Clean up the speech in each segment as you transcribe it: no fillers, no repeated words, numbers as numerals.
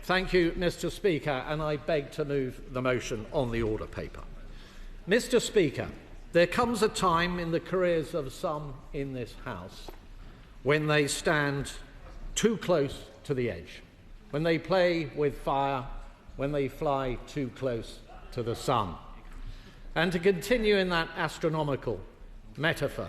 Thank you, Mr. Speaker, and I beg to move the motion on the order paper. Mr. Speaker, there comes a time in the careers of some in this House when they stand too close to the edge, when they play with fire, when they fly too close to the sun. And to continue in that astronomical metaphor,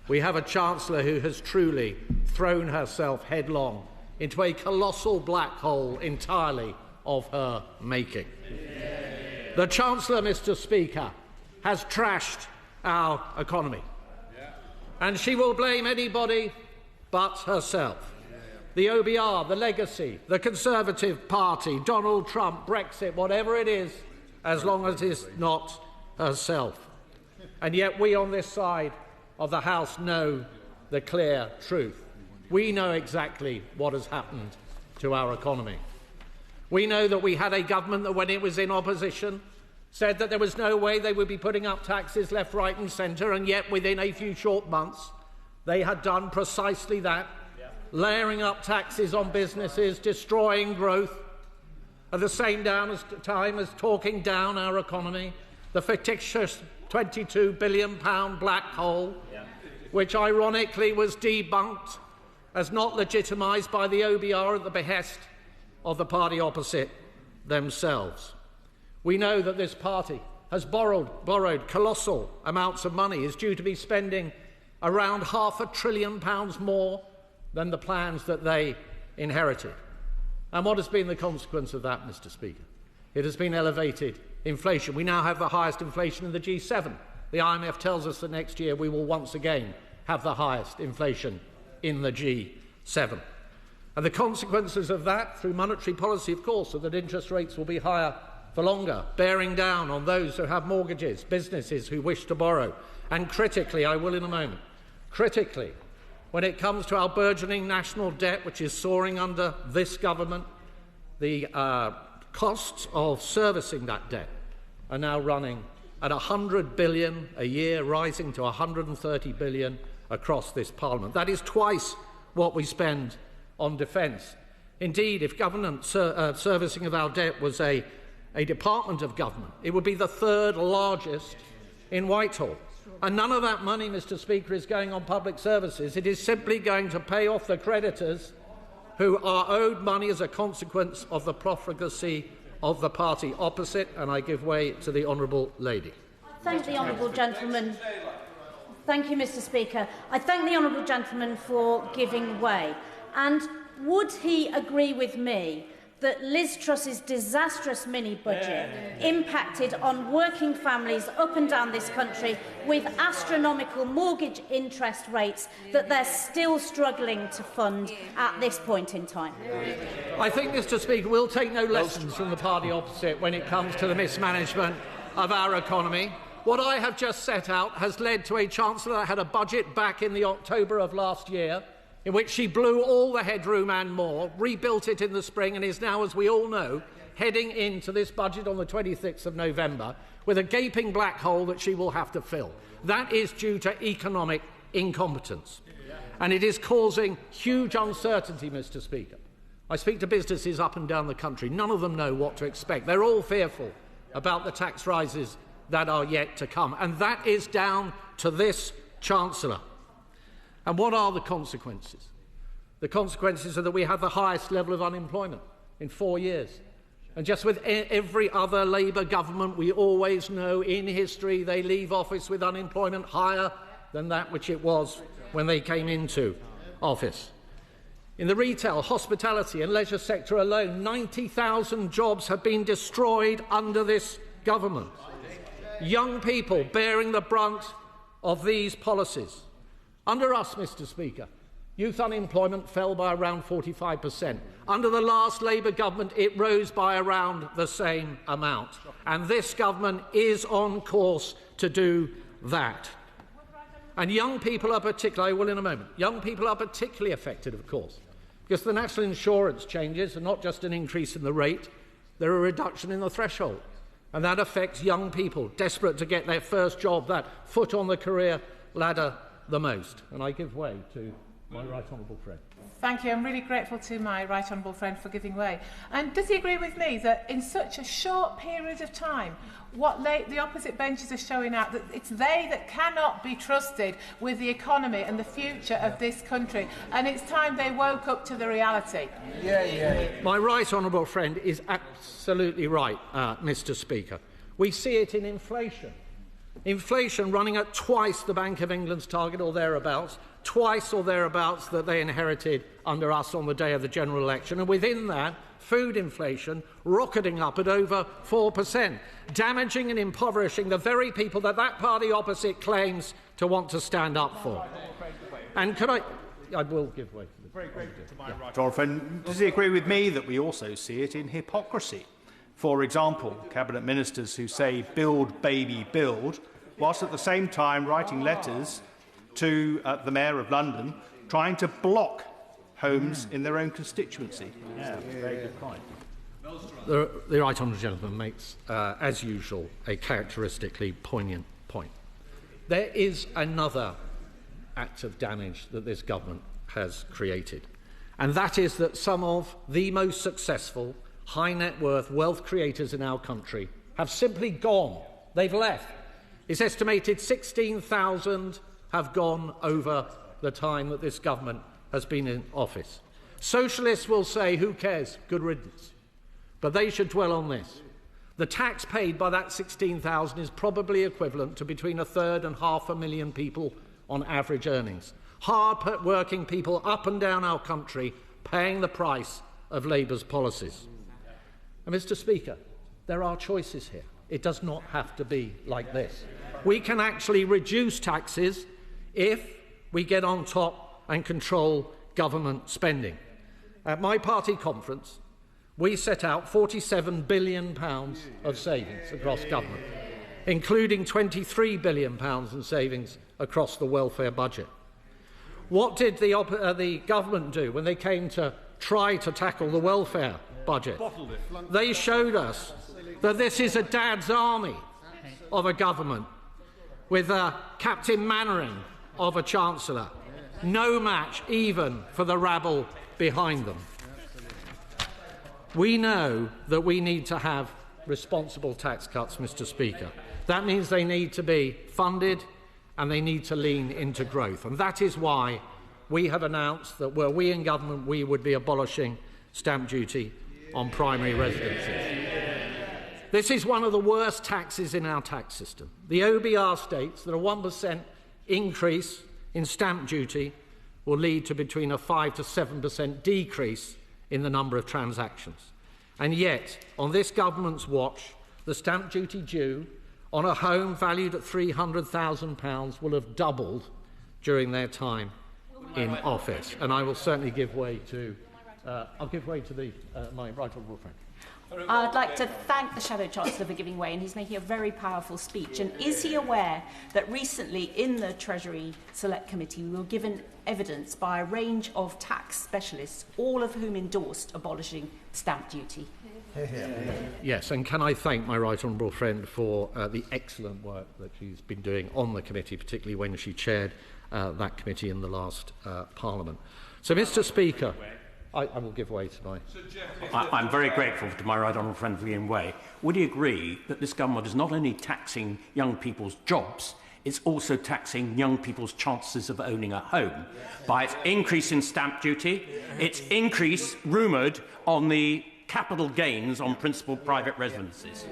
we have a Chancellor who has truly thrown herself headlong into a colossal black hole entirely of her making. The Chancellor, Mr. Speaker, has trashed our economy. And she will blame anybody but herself. The OBR, the legacy, the Conservative Party, Donald Trump, Brexit, whatever it is, as long as it's not herself. And yet we on this side of the House know the clear truth. We know exactly what has happened to our economy. We know that we had a government that, when it was in opposition, said that there was no way they would be putting up taxes left, right and centre, and yet within a few short months they had done precisely that, layering up taxes on businesses, destroying growth, at the same time as talking down our economy, the fictitious £22 billion black hole, which ironically was debunked as not legitimised by the OBR at the behest of the party opposite themselves. We know that this party has borrowed colossal amounts of money, is due to be spending around £500 billion more than the plans that they inherited. And what has been the consequence of that, Mr. Speaker? It has been elevated inflation. We now have the highest inflation in the G7. The IMF tells us that next year we will once again have the highest inflation in the G7. And the consequences of that, through monetary policy, of course, are that interest rates will be higher for longer, bearing down on those who have mortgages, businesses who wish to borrow. And critically, I will in a moment, critically, when it comes to our burgeoning national debt, which is soaring under this government, the costs of servicing that debt are now running at £100 billion a year, rising to £130 billion across this Parliament. That is twice what we spend on defence. Indeed, if government servicing of our debt was a department of government, it would be the third largest in Whitehall. And none of that money, Mr. Speaker, is going on public services. It is simply going to pay off the creditors who are owed money as a consequence of the profligacy of the party opposite. And I give way to the honourable lady. Thank the honourable gentleman. Thank you, Mr. Speaker. I thank the honourable gentleman for giving way. And would he agree with me that Liz Truss's disastrous mini-budget impacted on working families up and down this country with astronomical mortgage interest rates that they're still struggling to fund at this point in time? I think, Mr. Speaker, we'll take no lessons from the party opposite when it comes to the mismanagement of our economy. What I have just set out has led to a Chancellor that had a budget back in the October of last year, in which she blew all the headroom and more, rebuilt it in the spring, and is now, as we all know, heading into this budget on the 26th of November with a gaping black hole that she will have to fill. That is due to economic incompetence. And it is causing huge uncertainty, Mr. Speaker. I speak to businesses up and down the country. None of them know what to expect. They're all fearful about the tax rises that are yet to come. And that is down to this Chancellor. And what are the consequences? The consequences are that we have the highest level of unemployment in 4 years. And just with every other Labour government, we always know in history they leave office with unemployment higher than that which it was when they came into office. In the retail, hospitality and leisure sector alone, 90,000 jobs have been destroyed under this government. Young people bearing the brunt of these policies. Under us, Mr. Speaker, youth unemployment fell by around 45%. Under the last Labour government, it rose by around the same amount. And this government is on course to do that. And young people are particularly, I will in a moment, young people are particularly affected, of course, because the national insurance changes are not just an increase in the rate, they're a reduction in the threshold. And that affects young people desperate to get their first job, that foot on the career ladder, the most. And I give way to My right honourable friend. Thank you. I'm really grateful to my right honourable friend for giving way. And does he agree with me that in such a short period of time, what the opposite benches are showing out, that it's they that cannot be trusted with the economy and the future of this country, and it's time they woke up to the reality? My right honourable friend is absolutely right, Mr. Speaker. We see it in inflation. Inflation running at twice the Bank of England's target or thereabouts, twice or thereabouts that they inherited under us on the day of the general election, and within that, food inflation rocketing up at over 4%, damaging and impoverishing the very people that party opposite claims to want to stand up for. And could I will give way to the very grateful to my right honourable friend. Does he agree with me that we also see it in hypocrisy? For example, cabinet ministers who say build, baby, build, whilst at the same time writing letters to the Mayor of London trying to block homes in their own constituency. Very good point. The right honourable gentleman makes, as usual, a characteristically poignant point. There is another act of damage that this government has created, and that is that some of the most successful high net worth wealth creators in our country have simply gone. They've left. It's estimated 16,000 have gone over the time that this government has been in office. Socialists will say, who cares, good riddance. But they should dwell on this. The tax paid by that 16,000 is probably equivalent to between 1/3 and 500,000 people on average earnings. Hard-working people up and down our country paying the price of Labour's policies. And Mr. Speaker, there are choices here. It does not have to be like this. We can actually reduce taxes if we get on top and control government spending. At my party conference, we set out £47 billion of savings across government, including £23 billion in savings across the welfare budget. What did the government do when they came to try to tackle the welfare budget? They showed us that this is a dad's army of a government with a Captain Mannering of a Chancellor. No match even for the rabble behind them. We know that we need to have responsible tax cuts, Mr. Speaker. That means they need to be funded and they need to lean into growth. And that is why we have announced that were we in government, we would be abolishing stamp duty on primary residences. This is one of the worst taxes in our tax system. The OBR states that a 1% increase in stamp duty will lead to between a 5 to 7% decrease in the number of transactions. And yet, on this government's watch, the stamp duty due on a home valued at £300,000 will have doubled during their time in office. And I will certainly give way to my right honourable friend. I'd like to thank the Shadow Chancellor for giving way, and he's making a very powerful speech. And is he aware that recently in the Treasury Select Committee we were given evidence by a range of tax specialists, all of whom endorsed abolishing stamp duty? Yes, and can I thank my right honourable friend for the excellent work that she's been doing on the committee, particularly when she chaired that committee in the last Parliament. So, Mr. Speaker, I will give way to my... I'm very grateful to my right honourable friend for giving way. Would he agree that this government is not only taxing young people's jobs, it's also taxing young people's chances of owning a home by its increase in stamp duty, its increase, rumoured, on the capital gains on principal private residences?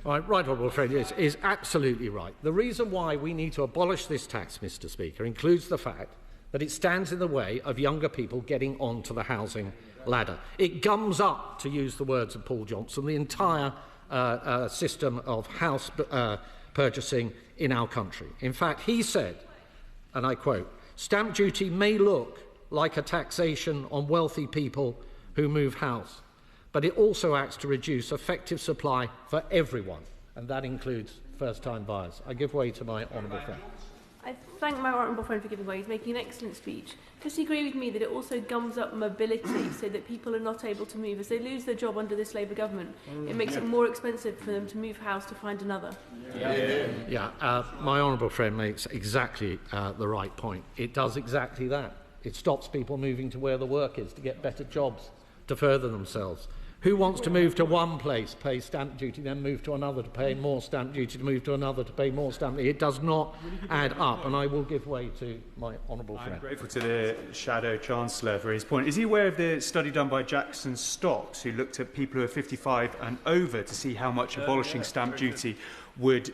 My right honourable friend is absolutely right. The reason why we need to abolish this tax, Mr. Speaker, includes the fact that it stands in the way of younger people getting onto the housing ladder. It gums up, to use the words of Paul Johnson, the entire system of house purchasing in our country. In fact, he said, and I quote, "Stamp duty may look like a taxation on wealthy people who move house, but it also acts to reduce effective supply for everyone, and that includes first-time buyers." I give way to my honourable friend. I thank my honourable friend for giving way. He's making an excellent speech. Does he agree with me that it also gums up mobility so that people are not able to move? As they lose their job under this Labour government, it makes it more expensive for them to move house to find another. My honourable friend makes exactly the right point. It does exactly that. It stops people moving to where the work is to get better jobs, to further themselves. Who wants to move to one place, pay stamp duty, then move to another to pay more stamp duty, to move to another to pay more stamp duty? It does not add up, and I will give way to my honourable friend. I'm grateful to the Shadow Chancellor for his point. Is he aware of the study done by Jackson Stocks, who looked at people who are 55 and over to see how much abolishing stamp duty would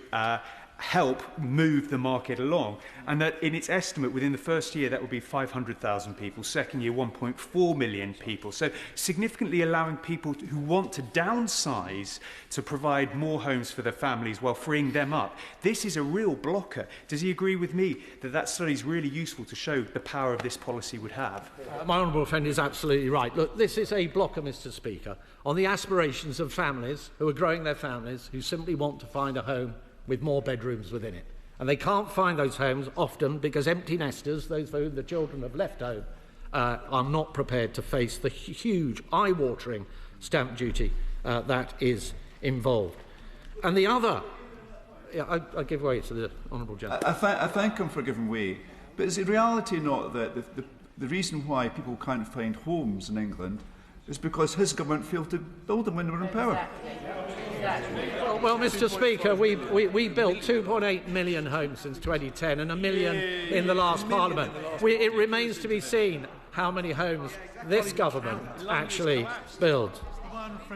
help move the market along, and that in its estimate within the first year that would be 500,000 people, second year 1.4 million people, so significantly allowing people who want to downsize to provide more homes for their families while freeing them up. This is a real blocker. Does he agree with me that that study is really useful to show the power of this policy would have? My honourable friend is absolutely right. Look, this is a blocker, Mr. Speaker, on the aspirations of families who are growing their families, who simply want to find a home with more bedrooms within it. And they can't find those homes often because empty nesters, those for whom the children have left home, are not prepared to face the huge, eye-watering stamp duty that is involved. And the other... I give way to the honourable gentleman. I thank him for giving way. But is it reality not that the reason why people can't find homes in England is because his government failed to build them when they were in power? Well, Mr. Speaker, we built 2.8 million homes since 2010 and 1 million in the last Parliament. It remains to be seen how many homes this government actually builds.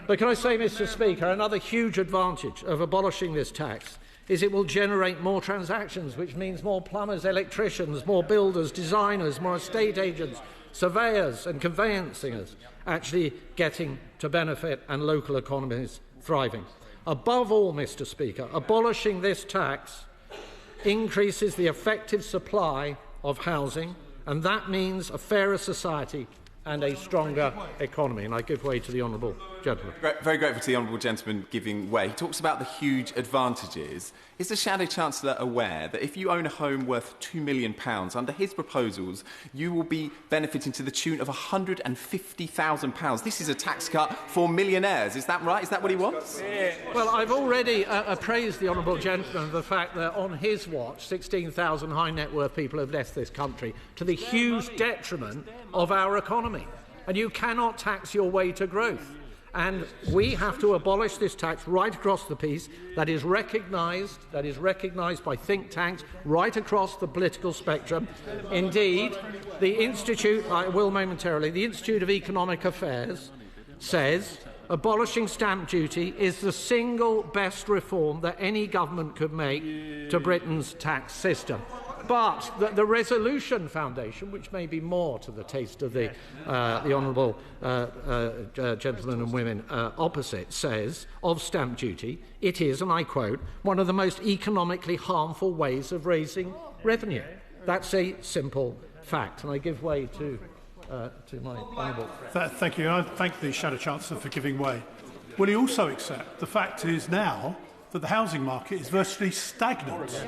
But can I say, Mr. Speaker, another huge advantage of abolishing this tax is it will generate more transactions, which means more plumbers, electricians, more builders, designers, more estate agents, surveyors and conveyancers actually getting to benefit and local economies thriving. Above all, Mr. Speaker, abolishing this tax increases the effective supply of housing, and that means a fairer society and a stronger economy. And I give way to the honourable gentleman. Very grateful to the honourable gentleman giving way. He talks about the huge advantages. Is the Shadow Chancellor aware that if you own a home worth £2 million, under his proposals, you will be benefiting to the tune of £150,000? This is a tax cut for millionaires. Is that right? Is that what he wants? Well, I've already appraised the honourable gentleman of the fact that on his watch, 16,000 high net worth people have left this country to the huge detriment of our economy. And you cannot tax your way to growth. And we have to abolish this tax right across the piece. That is recognised by think tanks right across the political spectrum. Indeed, the Institute, I will momentarily, the Institute of Economic Affairs says abolishing stamp duty is the single best reform that any government could make to Britain's tax system. But the Resolution Foundation, which may be more to the taste of the honourable gentlemen and women opposite, says of stamp duty, it is, and I quote, one of the most economically harmful ways of raising revenue. That's a simple fact, and I give way to my honourable friend. Thank you. I thank the Shadow Chancellor for giving way. Will he also accept the fact is now that the housing market is virtually stagnant,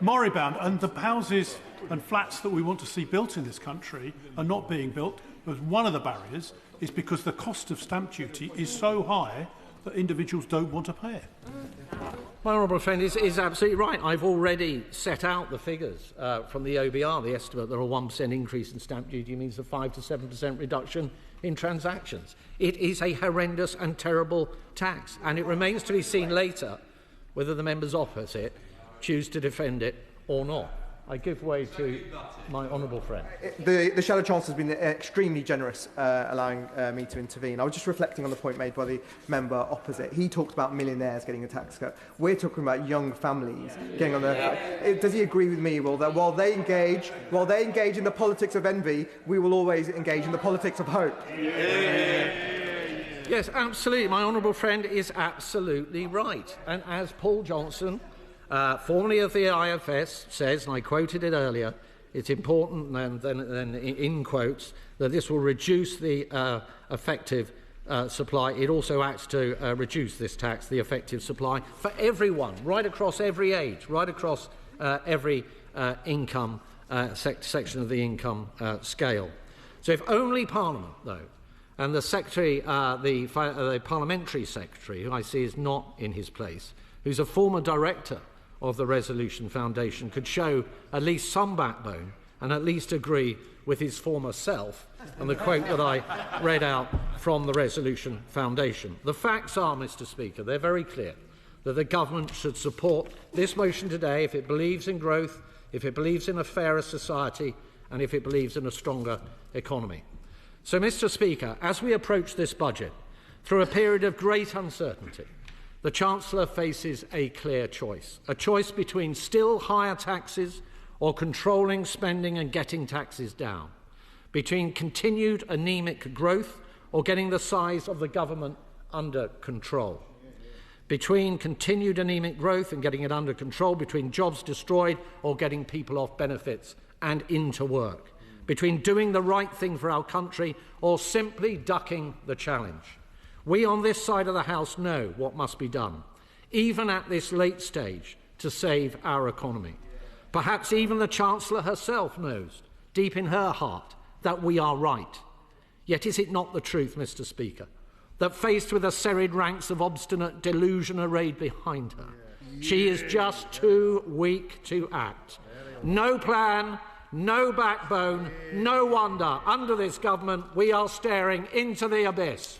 moribund, and the houses and flats that we want to see built in this country are not being built, because one of the barriers is because the cost of stamp duty is so high that individuals don't want to pay it. My honourable friend is absolutely right. I've already set out the figures from the OBR, the estimate that a 1% increase in stamp duty means a 5 to 7% reduction in transactions. It is a horrendous and terrible tax, and it remains to be seen later whether the members opposite choose to defend it or not. I give way to my honourable friend. The Shadow Chancellor has been extremely generous allowing me to intervene. I was just reflecting on the point made by the member opposite. He talked about millionaires getting a tax cut. We're talking about young families getting on the... Does he agree with me, Will, that while they engage in the politics of envy, we will always engage in the politics of hope? Yes, absolutely. My honourable friend is absolutely right. And as Paul Johnson, formerly of the IFS, says, and I quoted it earlier, it's important, and then in quotes, that this will reduce the effective supply. It also acts to reduce this tax, the effective supply, for everyone, right across every age, right across every income section of the income scale. So if only Parliament, though, and the secretary, the parliamentary secretary, who I see is not in his place, who's a former director of the Resolution Foundation, could show at least some backbone and at least agree with his former self and the quote that I read out from the Resolution Foundation. The facts are, Mr. Speaker, they're very clear, that the government should support this motion today if it believes in growth, if it believes in a fairer society, and if it believes in a stronger economy. So, Mr. Speaker, as we approach this budget, through a period of great uncertainty, the Chancellor faces a clear choice, a choice between still higher taxes or controlling spending and getting taxes down, between continued anaemic growth or getting the size of the government under control, between continued anaemic growth and getting it under control, between jobs destroyed or getting people off benefits and into work, between doing the right thing for our country or simply ducking the challenge. We on this side of the House know what must be done, even at this late stage, to save our economy. Perhaps even the Chancellor herself knows, deep in her heart, that we are right. Yet is it not the truth, Mr. Speaker, that faced with the serried ranks of obstinate delusion arrayed behind her, she is just too weak to act? No plan, no backbone, no wonder under this government we are staring into the abyss.